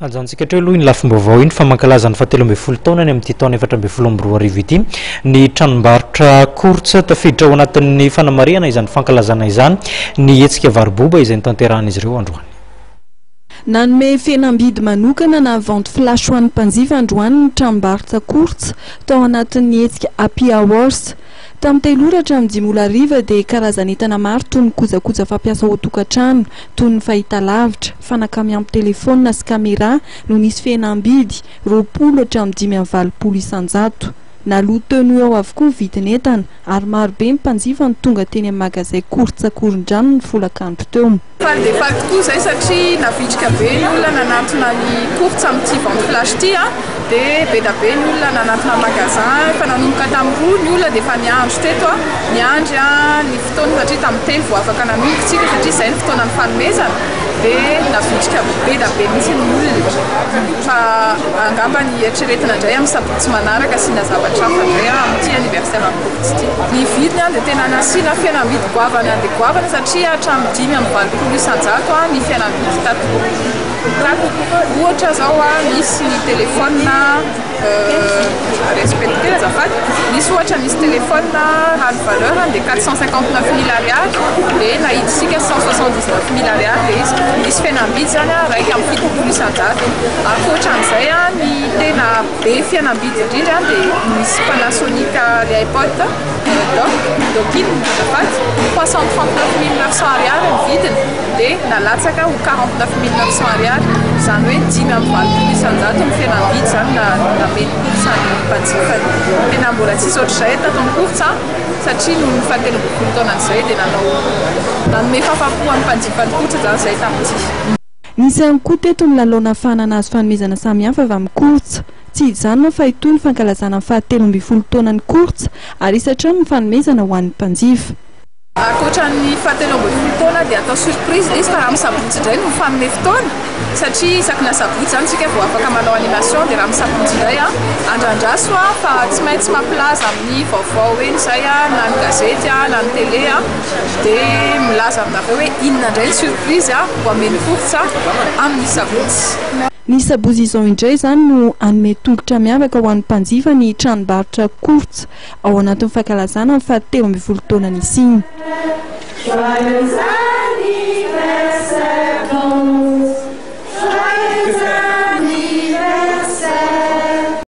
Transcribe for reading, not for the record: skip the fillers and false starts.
Ajantsika hateo aloha iny lafim-baovao iny fa mankalaza ny 17 taonany amin'ity taona 14 ity ny tranombarotra Kourtsa tafiditra ao anatin'ny fanamariana izany fankalazana izany ny hetsika variboba izay nitanterahana izy ireo androany. Nanome fihenam-bidy manokana na vente flash ho an'ny mpanjifa androany ny tranombarotra Kourtsa tao anatin'ny hetsika Happy Hours. Tamin'ny teloratra amin'ny 10:00 dia karazan'entana maro toy ny kojakoja fampiasa ao an-tokantrano toy ny fahitalavitra, fanaka miampy telefônina sy kamerà no nisy fihenam-bidy 20 hatramin'ny 520 isan-jato. Naloa teny ao avokoa ny vidin'entana ary marobe ny mpanjifa ny tonga teny amin'ny magazay Kourtsa Korondrano ny folakandro teo. Faly dia faly tokoa izay satria navitrika be ny olona nanantona ny Kourtsa amin'ity vente flash ity dia be da be ny olona nanantona magazin efa nanomboka tamin'ny roa ny olona dia efa niandry teto niandry ny fotoana satria tamin'ny telo vao afaka nanombotsika satria izay ny fotoana ny fanomezana dia navitrika be da be mihitsy ny olona fa angamba ny eritreretina indray amin'ny sabotsy manaraka asiana zavatra hafa indray amin'ity anniversaire amin'ny Kourtsa ity. Ny vidiny dia tena nasiana fihenam-bidy goavana dia goavana satria hatramin'ny 520 isan-jato ny fihenam-bidy tato. Ohatra zao misy ny telefônina respecté azafady misy ohatra misy telefônina rano valeur dia 459 000 ariary dia nahiditsika 179 000 ariary dia izy misy fihenam-bidy zany raiky amin'ny 70 isan-jato. Ankoatran'izay ny tena be fihenam-bidy indrindra dia misy Panasonic ry iPod Dokin azafady 339 900 ariary ny vidiny dia nalatsaka ho 49 900 ariary izany hoe 520 isan-jato ny fihenam-bidy zany nameny Kourtsa ny mpanjifany. Tena mbola tsisy ohatr'izay tato ny Kourtsa satria noho ny 17 taonan'izay dia nanome fahafapo amin'ny mpanjifany Kourtsa zany izay tamin'ity. Nisy ihany koa teto ny lalao nafanana azy fanomezana samihafa avy amin'ny Kourtsa. Tsy izany fa itony fankalazana ny 17 taonan'ny Kourtsa ary isatra ny fanomezana ho an'ny mpanjifa. Ankoatran'ny 17 taona dia atao surprise izy fa raha amin'ny sabotsy indray no fanome fotoana satria isaky ny sabotsy zany tsika vao afaka manao animation dia raha amin'ny sabotsy indray andrandraso fa tsy maintsy mampilaza amin'ny vaovao eny izay na ny gazety na ny télé dia milaza aminareo hoe inona indray ny surprise ho ameny Kourtsa amin'ny sabotsy. Ny sabotsy izao indray zany no anome tongotra miavaka ho an'ny mpanjifa ny tranombarotra Kourtsa ao anatin'ny fankalazana ny 17 taonany isiny.